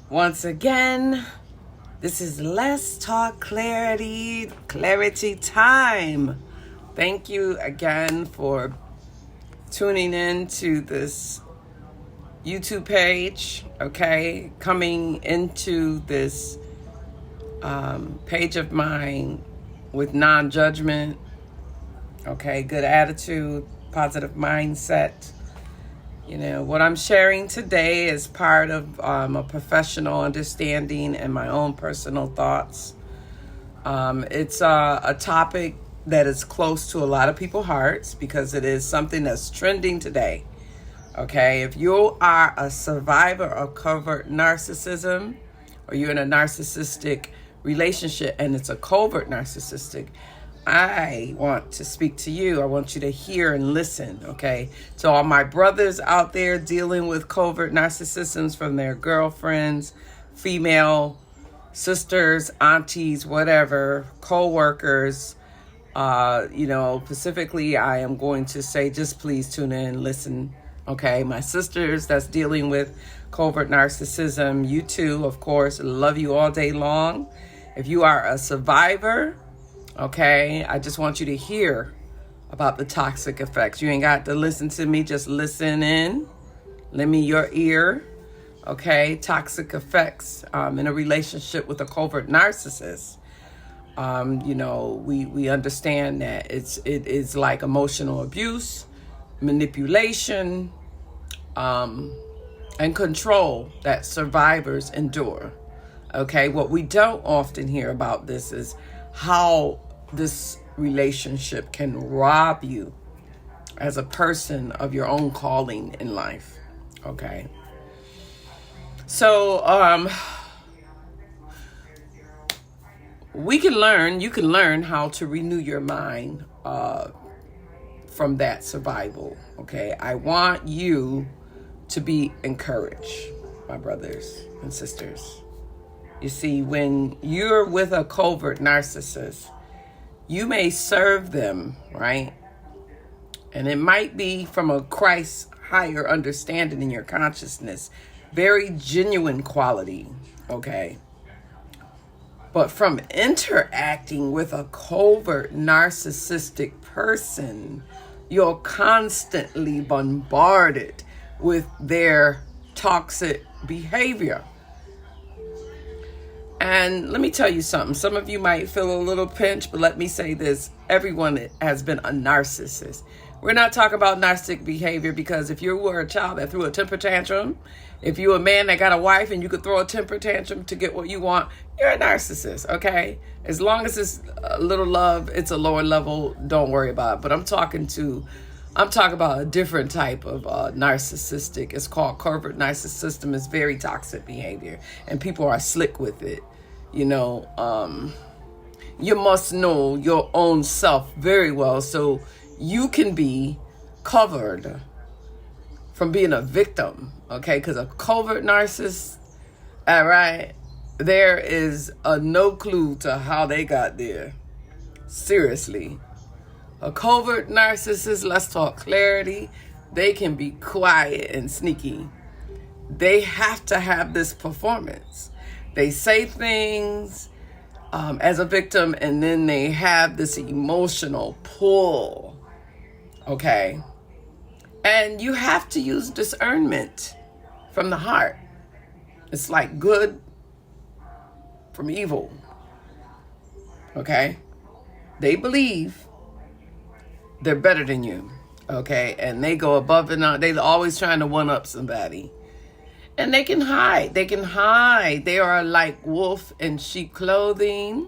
Once again, this is Let's Talk Clarity time. Thank you again for tuning in to this YouTube page, okay? Coming into this page of mine with non-judgment, okay? Good attitude, positive mindset. You know, what I'm sharing today is part of a professional understanding and my own personal thoughts. It's a topic that is close to a lot of people's hearts because it is something that's trending today. Okay, if you are a survivor of covert narcissism, or you're in a narcissistic relationship and it's a covert narcissistic, I want to speak to you. I want you to hear and listen, okay? To all my brothers out there dealing with covert narcissisms from their girlfriends, female sisters, aunties, whatever, co-workers, specifically, I am going to say, just please tune in and listen, okay? My sisters that's dealing with covert narcissism, you too, of course, love you all day long. If you are a survivor, okay, I just want you to hear about the toxic effects. You ain't got to listen to me, just listen in. Lend me your ear, okay? Toxic effects in a relationship with a covert narcissist. We understand that it is like emotional abuse, manipulation, and control that survivors endure. Okay, what we don't often hear about this is how this relationship can rob you as a person of your own calling in life. Okay. So, you can learn how to renew your mind from that survival. Okay. I want you to be encouraged, my brothers and sisters. You see, when you're with a covert narcissist, you may serve them, right? And it might be from a Christ higher understanding in your consciousness, very genuine quality, okay? But from interacting with a covert narcissistic person, you're constantly bombarded with their toxic behavior. And let me tell you something. Some of you might feel a little pinched, but let me say this. Everyone has been a narcissist. We're not talking about narcissistic behavior because if you were a child that threw a temper tantrum, if you're a man that got a wife and you could throw a temper tantrum to get what you want, you're a narcissist, okay? As long as it's a little love, it's a lower level, don't worry about it. But I'm talking about a different type of narcissistic. It's called covert narcissism. It's very toxic behavior, and people are slick with it. You must know your own self very well so you can be covered from being a victim, okay? Because a covert narcissist, all right, there is no clue to how they got there. Seriously. A covert narcissist, let's talk clarity, they can be quiet and sneaky. They have to have this performance. They say things as a victim, and then they have this emotional pull, okay? And you have to use discernment from the heart. It's like good from evil, okay? They believe they're better than you, okay? And they go above and on. They're always trying to one-up somebody. And they can hide. They are like wolf in sheep clothing.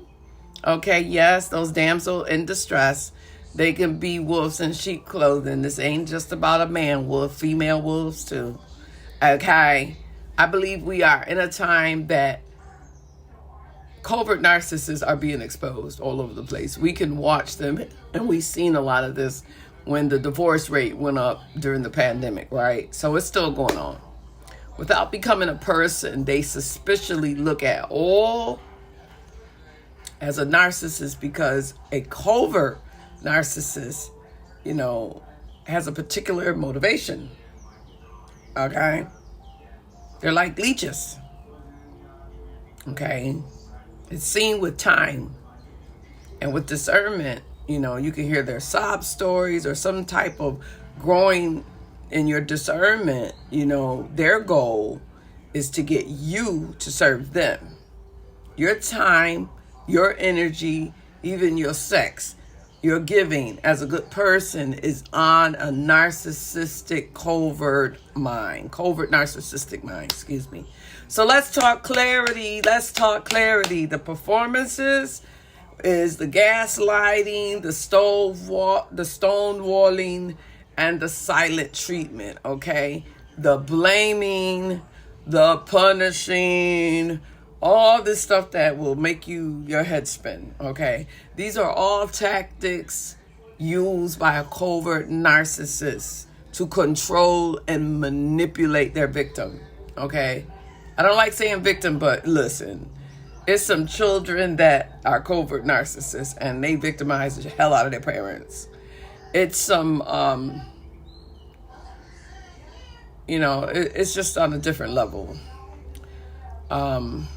Okay, yes, those damsel in distress. They can be wolves in sheep clothing. This ain't just about a man wolf, female wolves too. Okay, I believe we are in a time that covert narcissists are being exposed all over the place. We can watch them, and we've seen a lot of this when the divorce rate went up during the pandemic, right? So it's still going on. Without becoming a person, they suspiciously look at all as a narcissist because a covert narcissist, has a particular motivation. Okay? They're like leeches. Okay? It's seen with time. And with discernment, you can hear their sob stories or some type of growing in your discernment. Their goal is to get you to serve them. Your time, your energy, even your sex, your giving as a good person is on a narcissistic covert narcissistic mind, excuse me. So let's talk clarity. The performances is the gaslighting, the stonewalling, and the silent treatment, okay? The blaming, the punishing, all this stuff that will make your head spin, okay? These are all tactics used by a covert narcissist to control and manipulate their victim, okay? I don't like saying victim, but listen, it's some children that are covert narcissists and they victimize the hell out of their parents. It's some, it's just on a different level. Can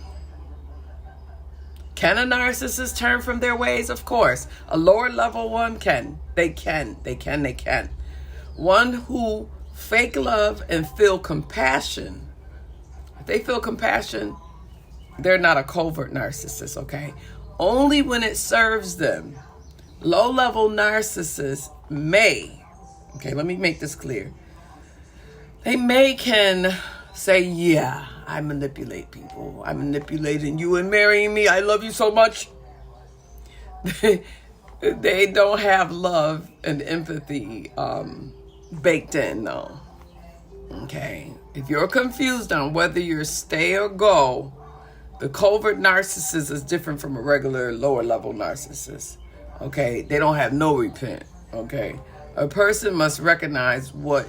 a narcissist turn from their ways? Of course. A lower level one can. They can. One who fake love and feel compassion. If they feel compassion, they're not a covert narcissist, okay? Only when it serves them. Low-level narcissists may, okay, let me make this clear. They can say, yeah, I manipulate people. I'm manipulating you and marrying me. I love you so much. They don't have love and empathy baked in, though. Okay? If you're confused on whether you're stay or go, the covert narcissist is different from a regular lower level narcissist. Okay? They don't have no repent. Okay? A person must recognize what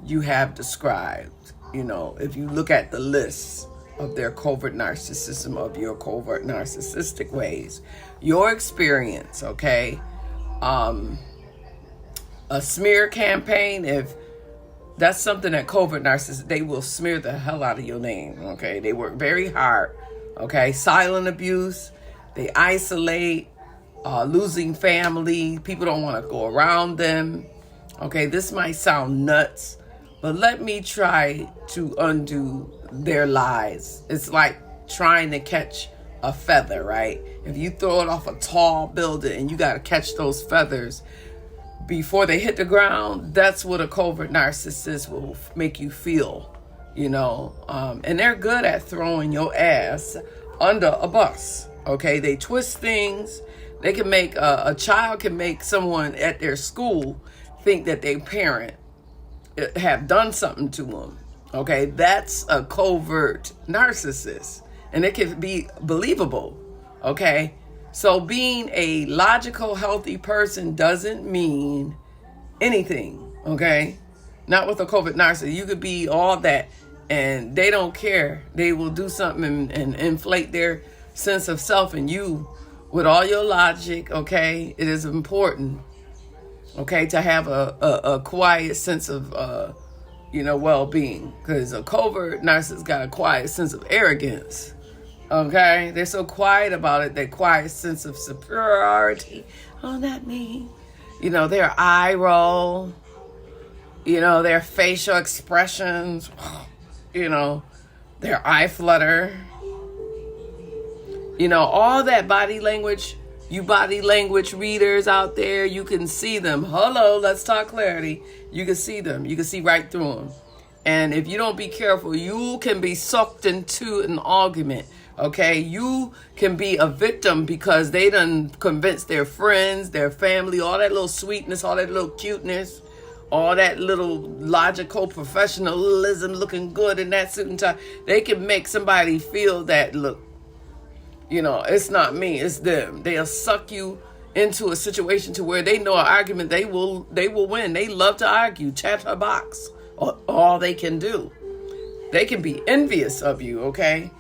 you have described. If you look at the list of their covert narcissism, of your covert narcissistic ways, your experience, okay? A smear campaign, if that's something that covert narcissists, they will smear the hell out of your name, okay? They work very hard, okay? Silent abuse, they isolate, losing family, people don't want to go around them, okay? This might sound nuts, but let me try to undo their lies. It's like trying to catch a feather, right? If you throw it off a tall building and you got to catch those feathers before they hit the ground, that's what a covert narcissist will make you feel, and they're good at throwing your ass under a bus, okay? They twist things. They can make, a child can make someone at their school think that their parent have done something to them, okay? That's a covert narcissist, and it can be believable, okay? So being a logical, healthy person doesn't mean anything, okay? Not with a covert narcissist. You could be all that, and they don't care. They will do something and inflate their sense of self, and you, with all your logic, okay, it is important, okay, to have a quiet sense of, well-being, because a covert narcissist got a quiet sense of arrogance, okay? They're so quiet about it, that quiet sense of superiority. Oh, not me. Their eye roll, their facial expressions, their eye flutter, all that body language. You body language readers out there, you can see them. Hello, let's talk clarity. You can see them. You can see right through them. And if you don't be careful, you can be sucked into an argument, okay? You can be a victim because they done convinced their friends, their family, all that little sweetness, all that little cuteness, all that little logical professionalism, looking good in that suit and tie. They can make somebody feel that, look, it's not me, it's them. They'll suck you into a situation to where they know an argument they will win. They love to argue, chatterbox, all they can do. They can be envious of you, okay?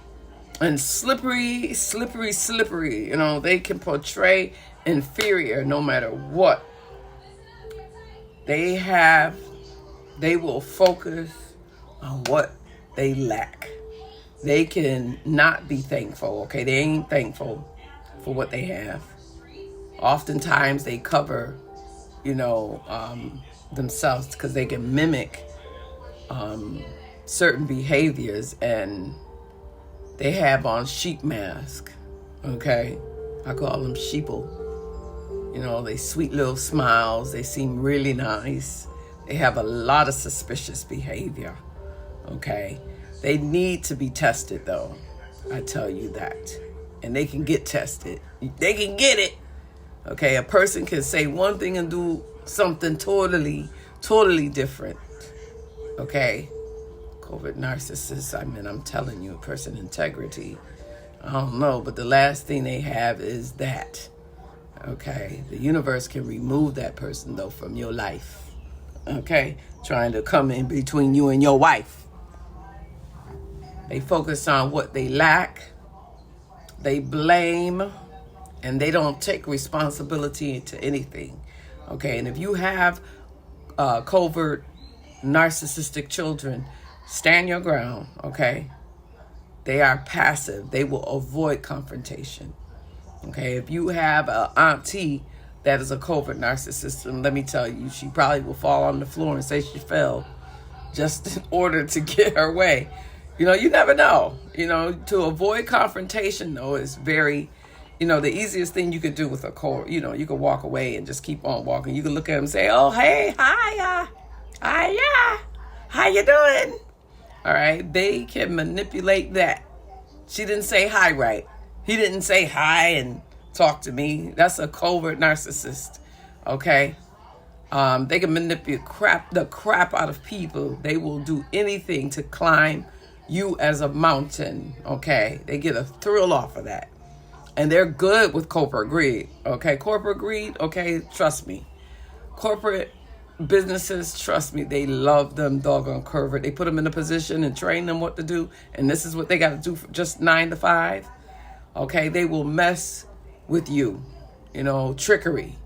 And slippery. They can portray inferior no matter what. They will focus on what they lack. they can not be thankful, okay? They ain't thankful for what they have. Oftentimes they cover, themselves because they can mimic certain behaviors, and they have on sheep mask, okay? I call them sheeple. They sweet little smiles. They seem really nice. They have a lot of suspicious behavior, okay? They need to be tested, though. I tell you that. And they can get tested. They can get it. Okay, a person can say one thing and do something totally different. Okay? Covert narcissists, I'm telling you, person integrity. I don't know, but the last thing they have is that. Okay? The universe can remove that person, though, from your life. Okay? Trying to come in between you and your wife. They focus on what they lack. They blame. And they don't take responsibility to anything. Okay? And if you have covert narcissistic children, stand your ground. Okay? They are passive. They will avoid confrontation. Okay? If you have an auntie that is a covert narcissist, and let me tell you, she probably will fall on the floor and say she fell just in order to get her way. You never know. To avoid confrontation, though, is very... the easiest thing you could do with a core, you could walk away and just keep on walking. You could look at him and say, oh, hey, hi, how you doing? All right. They can manipulate that. She didn't say hi right. He didn't say hi and talk to me. That's a covert narcissist. Okay. They can manipulate the crap out of people. They will do anything to climb you as a mountain. Okay. They get a thrill off of that. And they're good with corporate greed, okay? Corporate greed, okay, trust me. Corporate businesses, trust me, they love them doggone covert. They put them in a position and train them what to do, and this is what they got to do for just 9 to 5, okay? They will mess with you, trickery.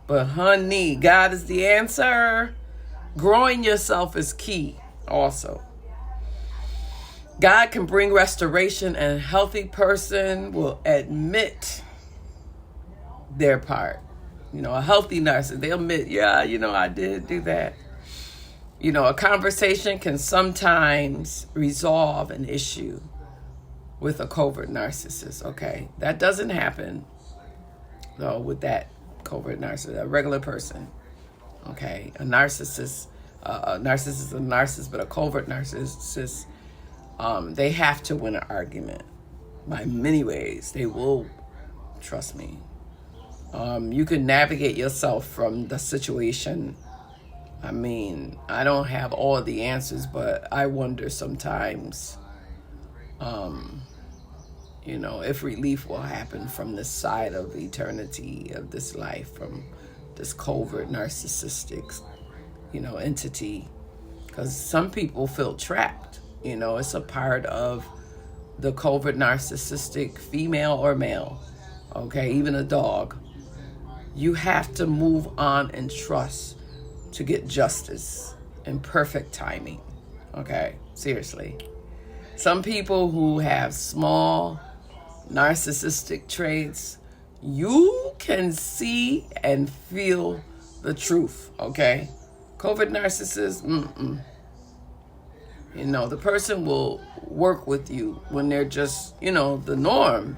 But honey, God is the answer. Growing yourself is key also. God can bring restoration, and a healthy person will admit their part. A healthy narcissist, they'll admit, yeah, I did do that. A conversation can sometimes resolve an issue with a covert narcissist, okay? That doesn't happen, though, with that covert narcissist, a regular person, okay? A narcissist, a narcissist, but a covert narcissist, they have to win an argument by many ways. They will, trust me. You can navigate yourself from the situation. I don't have all the answers, but I wonder sometimes, if relief will happen from this side of eternity of this life, from this covert narcissistic, entity. Because some people feel trapped. It's a part of the covert narcissistic female or male, okay, even a dog. You have to move on and trust to get justice and perfect timing, okay, seriously. Some people who have small narcissistic traits, you can see and feel the truth, okay? Covert narcissists, the person will work with you when they're just, the norm.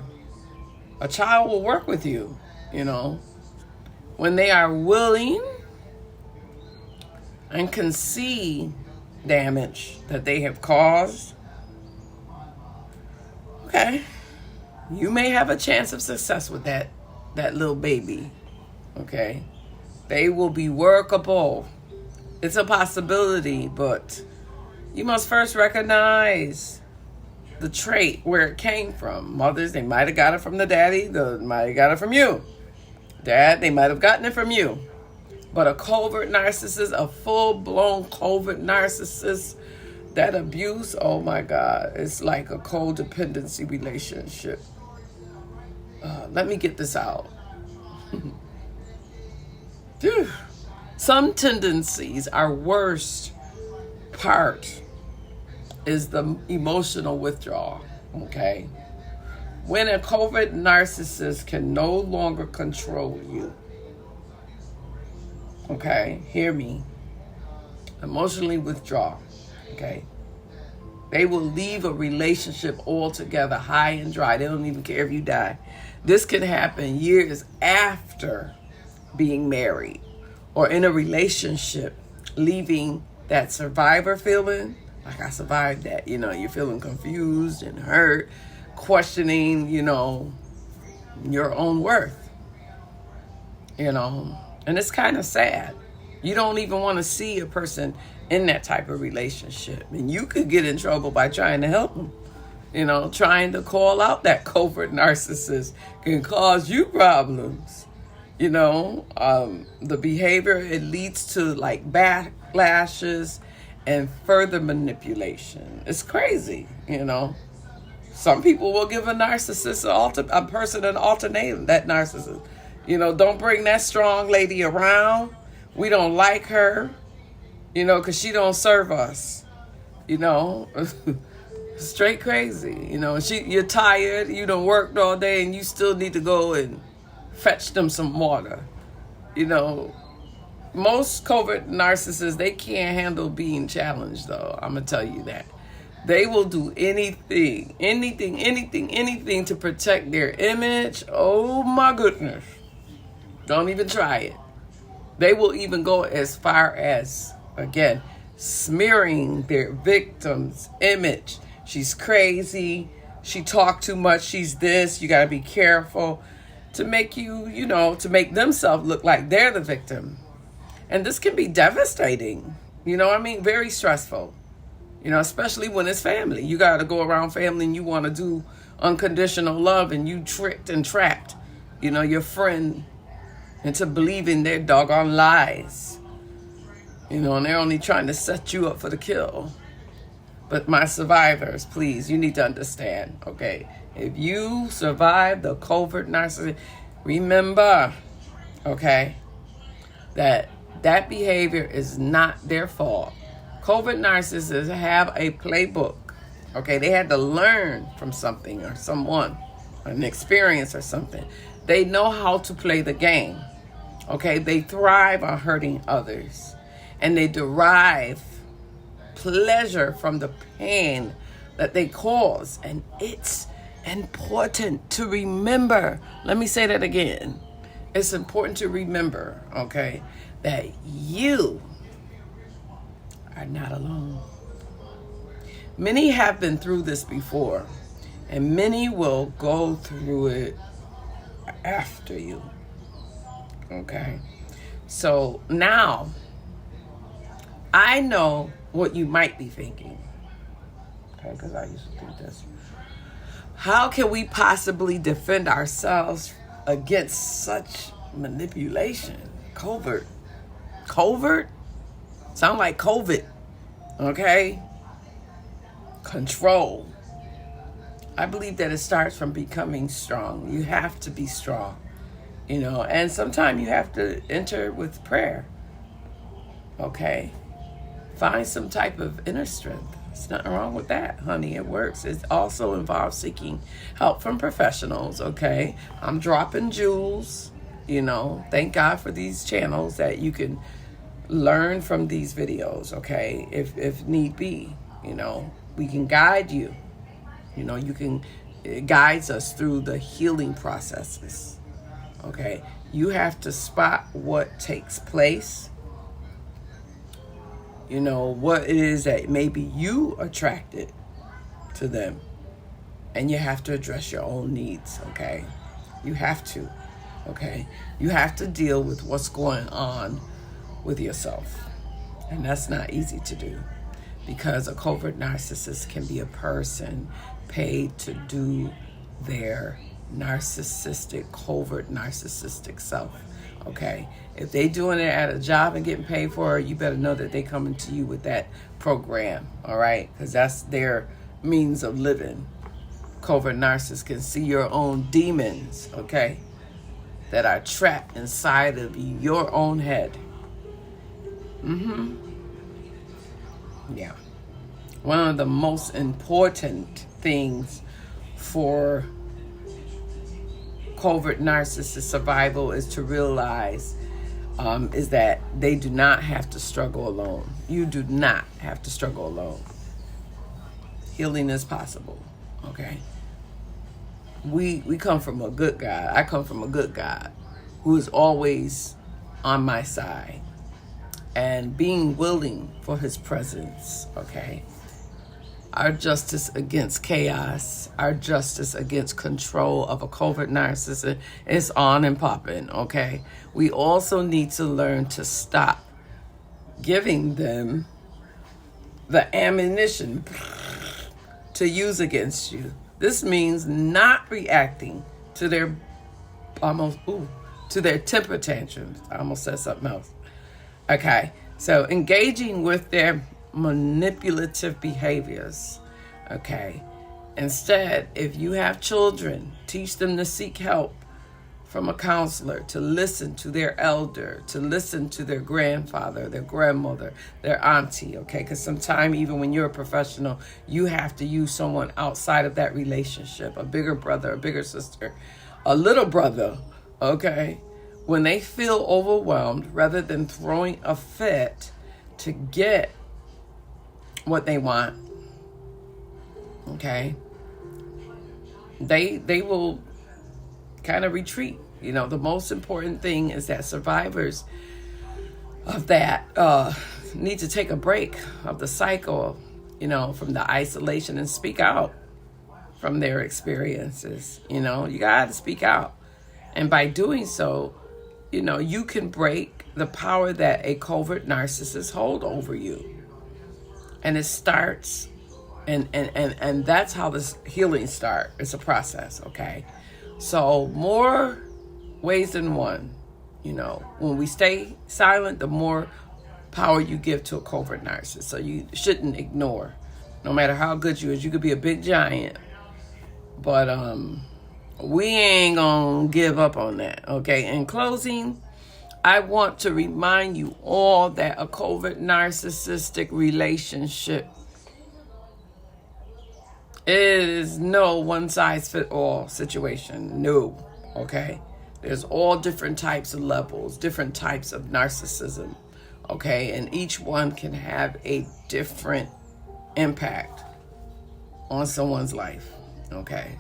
A child will work with you, when they are willing and can see damage that they have caused. Okay. You may have a chance of success with that little baby. Okay. They will be workable. It's a possibility, but you must first recognize the trait, where it came from. Mothers, they might have got it from the daddy. They might have got it from you. Dad, they might have gotten it from you. But a covert narcissist, a full-blown covert narcissist, that abuse, oh my God, it's like a codependency relationship. Let me get this out. Some tendencies are worst part is the emotional withdrawal, okay? When a covert narcissist can no longer control you, okay? Hear me. Emotionally withdraw, okay? They will leave a relationship altogether high and dry. They don't even care if you die. This can happen years after being married or in a relationship, leaving that survivor feeling, like I survived that. You know, you're feeling confused and hurt, questioning, you know, your own worth, you know, and it's kind of sad. You don't even want to see a person in that type of relationship. And you could get in trouble by trying to help them. You know, trying to call out that covert narcissist can cause you problems. You know, the behavior, it leads to like backlashes and further manipulation. It's crazy, you know. Some people will give a narcissist, a person an ultimatum, that narcissist. You know, don't bring that strong lady around. We don't like her, you know, because she don't serve us, you know. Straight crazy, you know. You're tired, you done worked all day, and you still need to go and fetch them some water. You know, most covert narcissists, they can't handle being challenged, though. I'm going to tell you that. They will do anything to protect their image. Oh, my goodness. Don't even try it. They will even go as far as, again, smearing their victim's image. She's crazy. She talked too much. She's this. You got to be careful. To make you, you know, to make themselves look like they're the victim. And this can be devastating. You know what I mean? Very stressful. You know, especially when it's family. You got to go around family and you want to do unconditional love and you tricked and trapped, you know, your friend into believing their doggone lies. You know, and they're only trying to set you up for the kill. But my survivors, please, you need to understand, okay? If you survive the covert narcissist, remember, okay, that behavior is not their fault. Covert narcissists have a playbook, okay? They had to learn from something or someone, an experience or something. They know how to play the game, okay? They thrive on hurting others, and they derive pleasure from the pain that they cause. And it's important to remember, let me say that again. It's important to remember, okay, that you are not alone. Many have been through this before, and many will go through it after you, okay? So now, I know what you might be thinking, okay, because I used to think this. How can we possibly defend ourselves against such manipulation? Covert? Sound like COVID, okay? Control. I believe that it starts from becoming strong. You have to be strong, you know, and sometimes you have to enter with prayer, okay? Find some type of inner strength. There's nothing wrong with that, honey. It works. It also involves seeking help from professionals, okay? I'm dropping jewels, you know. Thank God for these channels that you can learn from these videos, okay? If need be, you know. We can guide you. You know, it guides us through the healing processes, okay? You have to spot what takes place. You know, what it is that maybe you attracted to them. And you have to address your own needs, okay? You have to, okay? You have to deal with what's going on with yourself. And that's not easy to do, because a covert narcissist can be a person paid to do their covert narcissistic self. Okay, if they doing it at a job and getting paid for it, you better know that they coming to you with that program, all right? Because that's their means of living. Covert narcissists can see your own demons, okay, that are trapped inside of your own head. Yeah. One of the most important things for covert narcissist survival is to realize is that they do not have to struggle alone. You do not have to struggle alone. Healing is possible, okay? We come from a good God. I come from a good God who is always on my side and being willing for his presence, okay? Our justice against chaos, our justice against control of a covert narcissist is on and popping, okay? We also need to learn to stop giving them the ammunition to use against you. This means not reacting to their to their temper tantrums. I almost said something else. Okay, so engaging with their manipulative behaviors, okay? Instead, if you have children, teach them to seek help from a counselor, to listen to their elder, to listen to their grandfather, their grandmother, their auntie, okay? Because sometimes even when you're a professional, you have to use someone outside of that relationship, a bigger brother, a bigger sister, a little brother, okay? When they feel overwhelmed, rather than throwing a fit to get what they want, okay, they will kind of retreat. You know, the most important thing is that survivors of that need to take a break of the cycle, you know, from the isolation and speak out from their experiences. You know, you got to speak out. And by doing so, you know, you can break the power that a covert narcissist hold over you. And it starts, and that's how this healing starts. It's a process, okay? So more ways than one, you know. When we stay silent, the more power you give to a covert narcissist. So you shouldn't ignore. No matter how good you is, you could be a big giant. But we ain't gonna give up on that, okay? In closing, I want to remind you all that a covert narcissistic relationship is no one-size-fits-all situation. No, okay? There's all different types of levels, different types of narcissism, okay? And each one can have a different impact on someone's life, okay?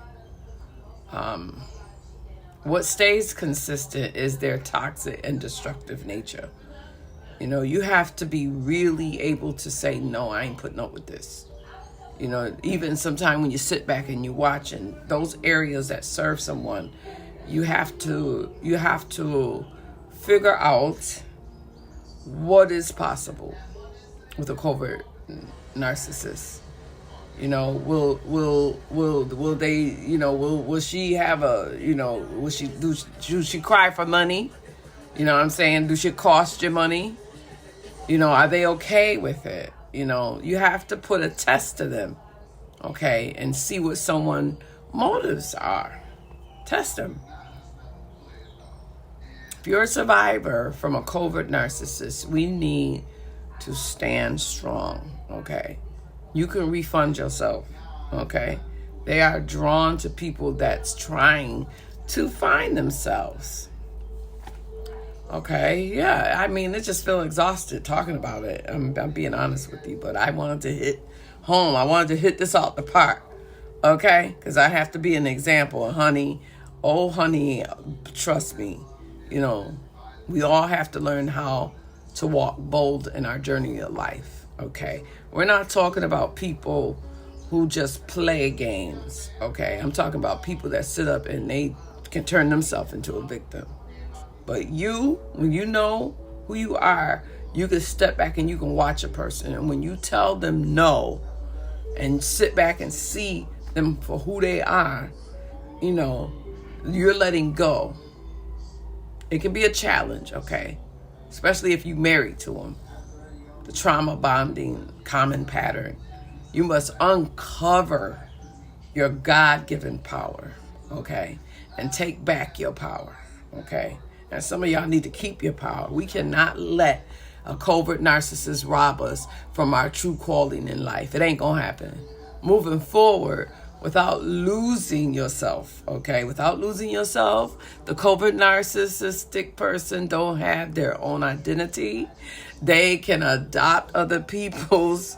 What stays consistent is their toxic and destructive nature. You know, you have to be really able to say, no, I ain't putting up with this. You know, even sometimes when you sit back and you watch, and those areas that serve someone, you have to figure out what is possible with a covert narcissist. You know, will they, you know, will she have a, you know, will she do she cry for money? You know what I'm saying? Do she cost you money? You know, are they okay with it? You know, you have to put a test to them, okay, and see what someone's motives are. Test them. If you're a survivor from a covert narcissist, we need to stand strong, okay? You can refund yourself, okay? They are drawn to people that's trying to find themselves. Okay, yeah, I mean, I just feel exhausted talking about it. I'm being honest with you, but I wanted to hit home. I wanted to hit this out the park, okay? Because I have to be an example, honey. Oh, honey, trust me. You know, we all have to learn how to walk bold in our journey of life, okay? We're not talking about people who just play games, okay? I'm talking about people that sit up and they can turn themselves into a victim. But you, when you know who you are, you can step back and you can watch a person. And when you tell them no and sit back and see them for who they are, you know, you're letting go. It can be a challenge, okay? Especially if you're married to them. The trauma bonding common pattern. You must uncover your God-given power, okay? And take back your power, okay? And some of y'all need to keep your power. We cannot let a covert narcissist rob us from our true calling in life. It ain't gonna happen. Moving forward without losing yourself, okay? Without losing yourself, the covert narcissistic person don't have their own identity. They can adopt other people's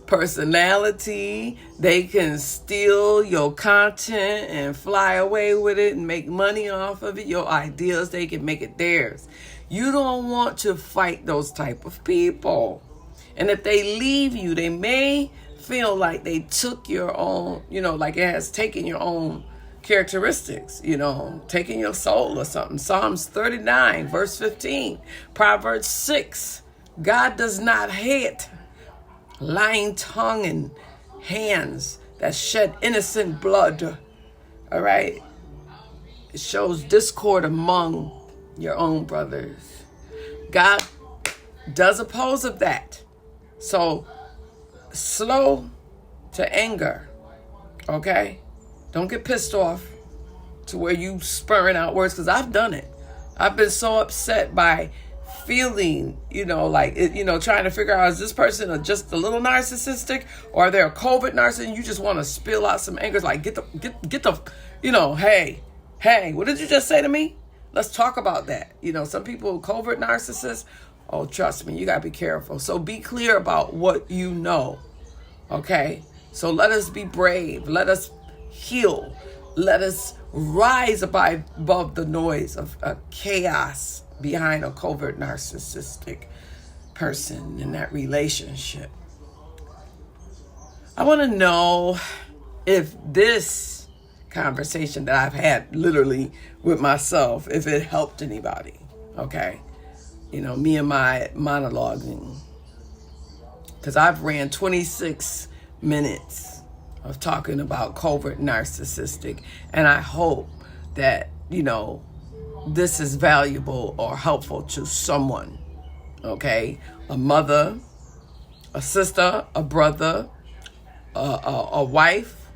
personality. They can steal your content and fly away with it and make money off of it. Your ideas, they can make it theirs. You don't want to fight those type of people. And if they leave you, they may feel like they took your own, like it has taken your own characteristics, taking your soul or something. Psalms 39, verse 15, Proverbs 6, God does not hate lying tongue and hands that shed innocent blood. All right. It shows discord among your own brothers. God does oppose of that. So slow to anger. Okay. Don't get pissed off to where you spurring out words, because I've done it. I've been so upset by feeling, trying to figure out, is this person just a little narcissistic, or are they a covert narcissist? And you just want to spill out some anger. It's like, get the, hey, what did you just say to me? Let's talk about that. Some people, covert narcissists, oh, trust me, you got to be careful. So be clear about what you know. Okay. So let us be brave. Let us heal. Let us rise above the noise of chaos behind a covert narcissistic person in that relationship. I want to know if this conversation that I've had literally with myself, if it helped anybody. Okay. Me and my monologuing. Because I've ran 26 minutes of talking about covert narcissistic. And I hope that, this is valuable or helpful to someone. Okay? A mother, a sister, a brother, a wife,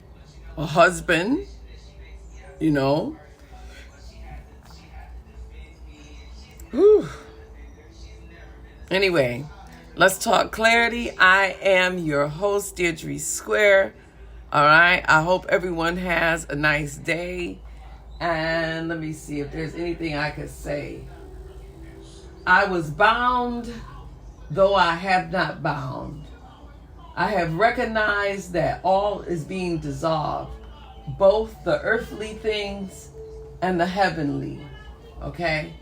a husband, Whew. Anyway, let's talk clarity. I am your host, Deirdre Square. All right. I hope everyone has a nice day. And let me see if there's anything I could say. I was bound, though I have not bound. I have recognized that all is being dissolved, both the earthly things and the heavenly. Okay?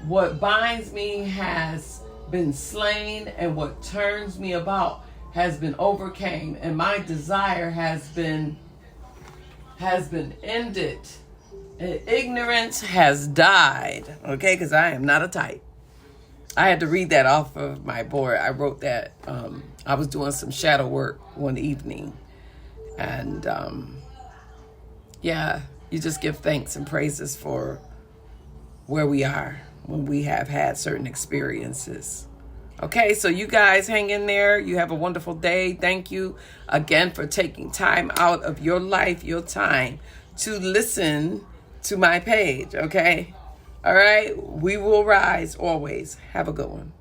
What binds me has been slain, and what turns me about has been overcame, and my desire has been ended. And ignorance has died. Okay, because I am not a type. I had to read that off of my board. I wrote that. I was doing some shadow work one evening, and you just give thanks and praises for where we are when we have had certain experiences. Okay, so you guys hang in there. You have a wonderful day. Thank you again for taking time out of your life, your time, to listen to my page, okay? All right, we will rise always. Have a good one.